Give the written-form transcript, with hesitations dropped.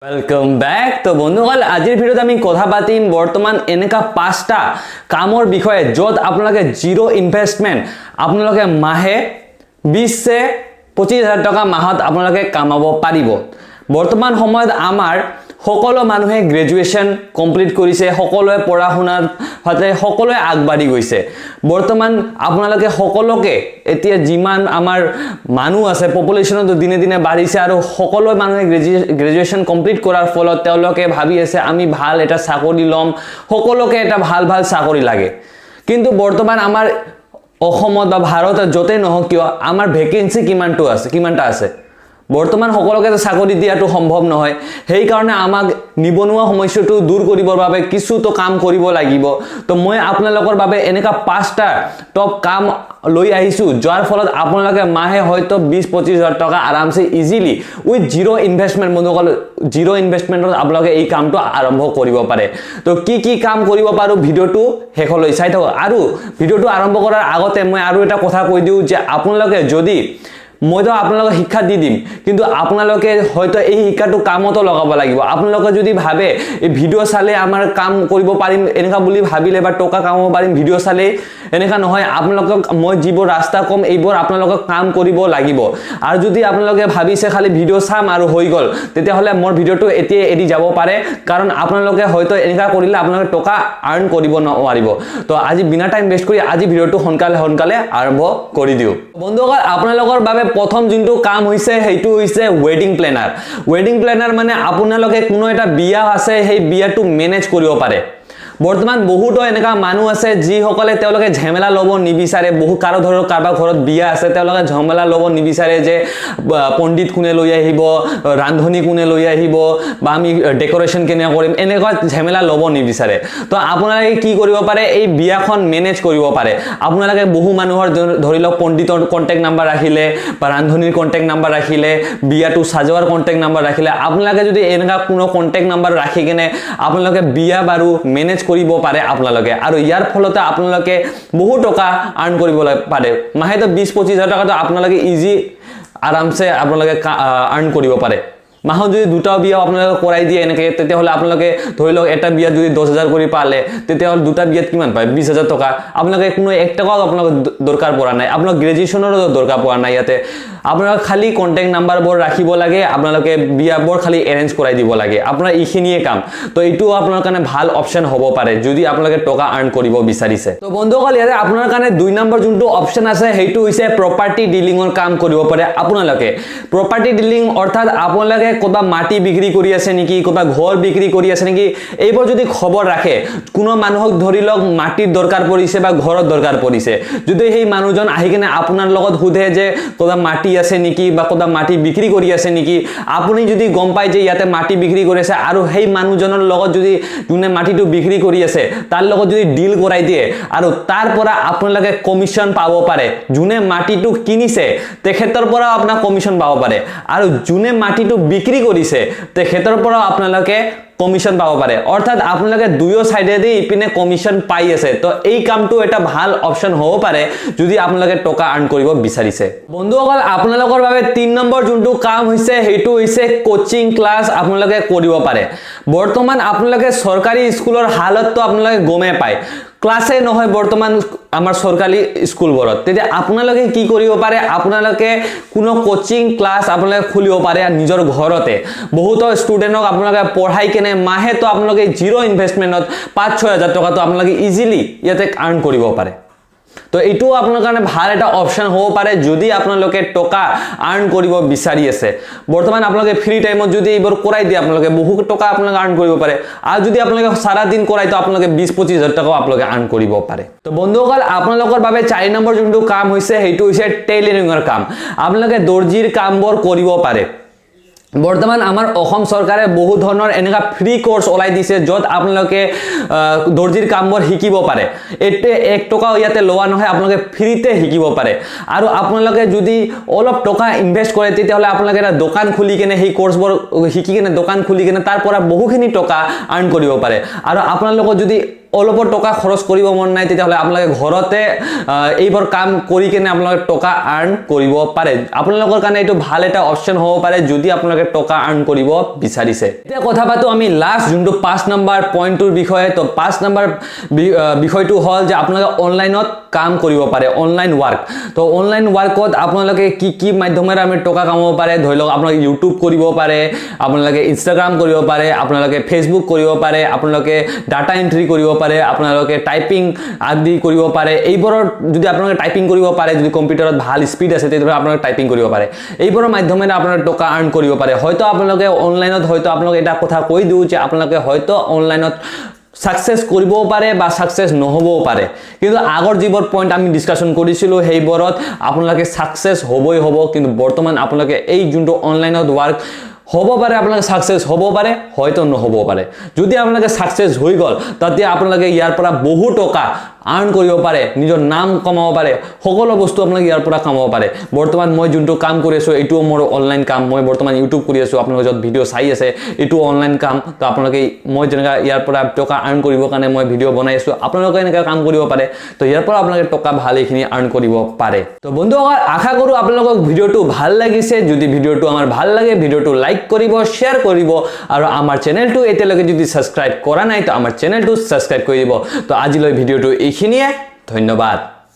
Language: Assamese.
Welcome back. तो बंधुगण आज भिडिओत आमी कथा पातिम बर्तमान एनेका 5टा काমৰ বিষয়ে যত আপোনালোকে জিरो ইনভেস্টমেন্ট আপোনালোকে মাহে 20 से 25,000 টকা মাহত আপোনালোকে কামাব পাৰিব। বৰ্তমান সময়ত আমাৰ সকলো মানুহে গ্ৰেজুৱেচন কমপ্লিট কৰিছে, সকলোৱে পঢ়া শুনাৰ ফালে সকলোৱে আগবাঢ়ি গৈছে। বৰ্তমান আপোনালোকে সকলোকে এতিয়া যিমান আমাৰ মানুহ আছে পপুলেশ্যনটো দিনে দিনে বাঢ়িছে আৰু সকলো মানুহে গ্ৰেজুৱেচন কমপ্লিট কৰাৰ ফলত তেওঁলোকে ভাবি আছে আমি ভাল এটা চাকৰি লম, সকলোকে এটা ভাল ভাল চাকৰি লাগে। কিন্তু বৰ্তমান আমাৰ অসমত বা ভাৰতত যতে নহওক কিয় আমাৰ ভেকেন্সি কিমানটা আছে বৰ্তমান সকলোকে চাকৰি দিয়াটো সম্ভৱ নহয়। সেই কাৰণে আমাক নিবনুৱা সমস্যাটো দূৰ কৰিবৰ বাবে কিছুতো কাম কৰিব লাগিব। তো মই আপোনালোকৰ বাবে এনেকা 5টা টপ কাম লৈ আহিছো যাৰ ফলত আপোনালোকে মাহে হয়তো 20-25,000 টকা আৰামছে ইজিলি উইথ জিৰো ইনভেস্টমেন্ট বন্ধুসকল জিৰো ইনভেস্টমেন্টত আপোনালোকে এই কামটো আৰম্ভ কৰিব পাৰে। তো কি কাম কৰিব পাৰো ভিডিওটো শেষলৈ চাই থাকক। আৰু ভিডিওটো আৰম্ভ কৰাৰ আগতে মই আৰু এটা কথা কৈ দিও যে আপোনালোকে যদি মইতো আপোনালোকক শিক্ষা দি দিম কিন্তু আপোনালোকে হয়তো এই শিক্ষাটো কামতো লগাব লাগিব। আপোনালোকে যদি ভাবে এই ভিডিও চালে আমাৰ কাম কৰিব পাৰিম এনেকা বুলি ভাবিলে বা টকা কামাব পাৰিম ভিডিও চালে এনেকা নহয়। আপোনালোকক মই যিবোৰ ৰাস্তা কম এইবোৰ আপোনালোকক কাম কৰিব লাগিব। আৰু যদি আপোনালোকে ভাবিছে খালি ভিডিও চাম আৰু হৈ গল তেতিয়াহলে মোৰ ভিডিওটো এতিয়া এৰি যাব পাৰে, কাৰণ আপোনালোকে হয়তো এনেকা কৰিলে আপোনালোকে টকা আৰ্ন কৰিব নোৱাৰিব। তো আজি বিনা টাইম ওয়েস্ট কৰি আজি ভিডিওটো সোনকালে আৰম্ভ কৰি দিও। বন্ধুসকল আপোনালোকৰ বাবে প্ৰথম যোনটো কাম হৈছে সেইটো হৈছে ওয়েডিং প্ল্যানাৰ। ওয়েডিং প্ল্যানাৰ মানে আপোনালোকে কোনো এটা বিয়া আছে সেই বিয়াটো মেনেজ কৰিব পাৰে। বৰ্তমান বহুতো এনেকা মানুহ আছে যিসকলে তেওঁলোকে ঝেমেলা ল'ব নিবিচাৰে। বহু কাৰোবাৰ ঘৰত বিয়া আছে তেওঁলোকে ঝেমেলা ল'ব নিবিচাৰে যে পণ্ডিত কোনে লৈ আহিব, ৰান্ধনী কোনে লৈ আহিব বা আমি ডেকোৰেশ্যন কেনে কৰিম, এনেকুৱা ঝেমেলা ল'ব নিবিচাৰে। তো আপোনালোকে কি কৰিব পাৰে এই বিয়াখন মেনেজ কৰিব পাৰে। আপোনালোকে বহু মানুহৰ ধৰি লওক পণ্ডিতৰ কন্টেক্ট নাম্বাৰ ৰাখিলে বা ৰান্ধনীৰ কন্টেক্ট নাম্বাৰ ৰাখিলে, বিয়াটো সাজোৱাৰ কন্টেক্ট নাম্বাৰ ৰাখিলে, আপোনালোকে যদি এনেকা কোনো কন্টেক্ট নাম্বাৰ ৰাখি কেনে আপোনালোকে বিয়া বাৰু মেনেজ কৰিব পাৰে আপোনালোকে। আৰু ইয়াৰ ফলতে আপোনালোকে বহু টকা আৰ্ন কৰিব পাৰে। মাহেতো 20-25,000 টকাটো আপোনালোকে ইজি আৰামছে আপোনালোকে আৰ্ন কৰিব পাৰে। মাহত যদি দুটা বিয়া আপোনালোকে কৰাই দিয়ে এনেকে তেতিয়াহ'লে আপোনালোকে ধৰি লওক এটা বিয়াত যদি 10,000 কৰি পালে তেতিয়াহ'লে দুটা বিয়াত কিমান পায় 20,000 টকা। আপোনালোকে কোনো এক টকাও আপোনালোকে দৰকাৰ পৰা নাই, আপোনালোক গ্ৰেজুৱেশ্যনৰো দৰকাৰ পৰা নাই। ইয়াতে আপোনালোকে খালি কন্টেক্ট নাম্বাৰবোৰ ৰাখিব লাগে, আপোনালোকে বিয়াবোৰ খালি এৰেঞ্জ কৰাই দিব লাগে। আপোনাৰ এইখিনিয়ে কাম। তো এইটো আপোনাৰ কাৰণে ভাল অপশ্যন হ'ব পাৰে যদি আপোনালোকে টকা আৰ্ন কৰিব বিচাৰিছে। তো বন্ধুসকল ইয়াতে আপোনাৰ কাৰণে 2 নম্বৰ যোনটো অপশ্যন আছে সেইটো হৈছে প্ৰপাৰ্টি ডিলিঙৰ কাম কৰিব পাৰে আপোনালোকে। প্ৰপাৰ্টি ডিলিং অৰ্থাৎ আপোনালোকে কোনোবা মাটি বিক্ৰী কৰি আছে নেকি, কোনোবা ঘৰ বিক্ৰী কৰি আছে নেকি, এইবোৰ যদি খবৰ ৰাখে কোনো মানুহক ধৰি লওক মাটিৰ দৰকাৰ পৰিছে বা ঘৰৰ দৰকাৰ পৰিছে, যদি সেই মানুহজন আহি কিনে আপোনাৰ লগত সোধে যে কোনোবা মাটি আছে নেকি বা কোনোবা মাটি বিক্ৰী কৰি আছে নেকি, আপুনি যদি গম পায় যে ইয়াতে মাটি বিক্ৰী কৰি আছে আৰু সেই মানুহজনৰ লগত যদি যোনে মাটিটো বিক্ৰী কৰি আছে তাৰ লগত যদি ডিল কৰাই দিয়ে আৰু তাৰ পৰা আপোনালোকে কমিশন পাব পাৰে। যোনে মাটিটো কিনিছে তেখেতৰ পৰা আপোনাৰ কমিশন পাব পাৰে আৰু যোনে মাটিটো বিক্ৰী কৰিছে তেখেতৰ পৰা আপোনালোকে কমিশন পাব পাৰে। অৰ্থাৎ আপোনালোকে দুয়ো সাইডেদি ইপিনে কমিশন পাই আছে। তো এই কামটো এটা ভাল অপশ্যন হ'ব পাৰে যদি আপোনালোকে টকা আৰ্ন কৰিব বিচাৰিছে। বন্ধুসকল আপোনালোকৰ বাবে 3 নম্বৰ যোনটো কাম হৈছে সেইটো হৈছে কোচিং ক্লাছ আপোনালোকে কৰিব পাৰে। বৰ্তমান আপোনালোকে চৰকাৰী স্কুলৰ হালতটো আপোনালোকে গমে পায়, ক্লাছে নহয় বৰ্তমান আমাৰ চৰকাৰী স্কুলবোৰত। তেতিয়া আপোনালোকে কি কৰিব পাৰে, আপোনালোকে কোনো কোচিং ক্লাছ আপোনালোকে খুলিব পাৰে নিজৰ ঘৰতে। বহুতো ষ্টুডেণ্টক আপোনালোকে পঢ়াই কেনে মাহেতো আপোনালোকে জিৰো ইনভেষ্টমেন্টত 5-6,000 টকাটো আপোনালোকে ইজিলি ইয়াতে আৰ্ন কৰিব পাৰে। তো এইটো আপোনাৰ কাৰণে ভাল এটা অপশ্যন হ'ব পাৰে যদি আপোনালোকে টকা আৰ্ন কৰিব বিচাৰি আছে। বৰ্তমান আপোনালোকে ফ্ৰী টাইমত যদি এইবোৰ কৰাই দিয়ে আপোনালোকে বহু টকা আপোনালোকে আৰ্ন কৰিব পাৰে। আৰু যদি আপোনালোকে সাৰা দিন কৰাই তো আপোনালোকে 20-25,000 টকাও আপোনালোকে আৰ্ন কৰিব পাৰে। তো বন্ধুসকল আপোনালোকৰ বাবে 4 নম্বৰ যোনটো কাম হৈছে সেইটো হৈছে টেইলাৰিঙৰ কাম। আপোনালোকে দৰ্জিৰ কামবোৰ কৰিব পাৰে। বৰ্তমান আমাৰ অসম চৰকাৰে বহু ধৰণৰ এনেকা ফ্ৰী কোৰ্স ওলাই দিছে যত আপোনালোকে দৰ্জিৰ কামবোৰ শিকিব পাৰে। এতে 1 টকা ইয়াতে লোৱা নহয়, আপোনালোকে ফ্ৰীতে শিকিব পাৰে। আৰু আপোনালোকে যদি অলপ টকা ইনভেস্ট কৰে তেতিয়াহলে আপোনালোকে এটা দোকান খুলি কেনে সেই কোৰ্সবোৰ শিকি কেনে দোকান খুলি কেনে তাৰ পৰা বহুখিনি টকা আৰ্ন কৰিব পাৰে। আৰু আপোনালোকৰ যদি অলপ টকা খৰচ কৰিব মন নাই তেতিয়াহ'লে আপোনালোকে ঘৰতে এইবোৰ কাম কৰি কেনে আপোনালোকে টকা আৰ্ন কৰিব পাৰে আপোনালোকৰ কাৰণে এইটো ভাল এটা অপচন হ'ব পাৰে যদি আপোনালোকে টকা আৰ্ন কৰিব বিচাৰিছে এতিয়া কথা পাতো আমি লাষ্ট যোনটো 5 নম্বৰ পইণ্টৰ বিষয়ে তো 5 নম্বৰ বিষয়টো হ'ল যে আপোনালোকে অনলাইনত কাম কৰিব পাৰে অনলাইন ওয়াৰ্ক তো অনলাইন ওয়াৰ্কত আপোনালোকে কি মাধ্যমেৰে আমি টকা কামাব পাৰে ধৰি লওক আপোনালোকে ইউটিউব কৰিব পাৰে আপোনালোকে ইনষ্টাগ্ৰাম কৰিব পাৰে আপোনালোকে ফেচবুক কৰিব পাৰে আপোনালোকে ডাটা এন্ট্ৰি কৰিব পাৰে আপোনালোকে টাইপিং আদি কৰিব পাৰে এইবোৰৰ যদি আপোনালোকে টাইপিং কৰিব পাৰে যদি কম্পিউটাৰত ভাল স্পীড আছে তেতিয়াহ'লে আপোনালোকে টাইপিং কৰিব পাৰে এইবোৰৰ মাধ্যমেৰে আপোনালোকে টকা আৰ্ন কৰিব পাৰে হয়তো আপোনালোকে অনলাইনত হয়তো আপোনালোকে এটা কথা কৈ দিও যে আপোনালোকে হয়তো অনলাইনত সাকসেস কৰিব পাৰে বা সাকসেস নহবও পাৰে কিন্তু আগৰ যিবোৰ পইণ্ট আমি ডিসকাশন কৰিছিলো সেইবোৰত আপোনালোকে সাকসেস হ'বই হ'ব কিন্তু বৰ্তমান আপোনালোকে এই যোনটো অনলাইনত ওয়াৰ্ক হ'ব পাৰে আপোনালোকে সাকসেস হ'ব পাৰে হয়তো নহব পাৰে যদি আপোনালোকে সাকসেস হৈ গল তাতে আপোনালোকে ইয়াৰ পৰা বহু টকা আৰ্ন কৰিব পাৰে নিজৰ নাম কমাব পাৰে সকলো বস্তু আপোনালোকে ইয়াৰ পৰা কামাব পাৰে বৰ্তমান মই যোনটো কাম কৰি আছো এইটো মোৰ অনলাইন কাম মই বৰ্তমান ইউটিউব কৰি আছো আপোনালোকে যত ভিডিও চাই আছে এইটো অনলাইন কাম তো আপোনালোকে মই যেনেকা ইয়াৰ পৰা টকা আৰ্ন কৰিবৰ কাৰণে মই ভিডিও বনাই আছো আপোনালোকে এনেকা কাম কৰিব পাৰে তো ইয়াৰ পৰা আপোনালোকে টকা ভালেখিনি আৰ্ন কৰিব পাৰে তো বন্ধুসকল আশা কৰো আপোনালোকক ভিডিওটো ভাল লাগিছে যদি ভিডিওটো আমাৰ ভাল লাগে ভিডিওটো লাইক কৰিব শেয়াৰ কৰিব আৰু আমাৰ চেনেলটো এতিয়ালৈকে যদি সাবস্ক্ৰাইব কৰা নাই তো আমাৰ চেনেলটো সাবস্ক্ৰাইব কৰি দিব তো আজিলৈ ভিডিওটো এইখিনিয়ে ধন্যবাদ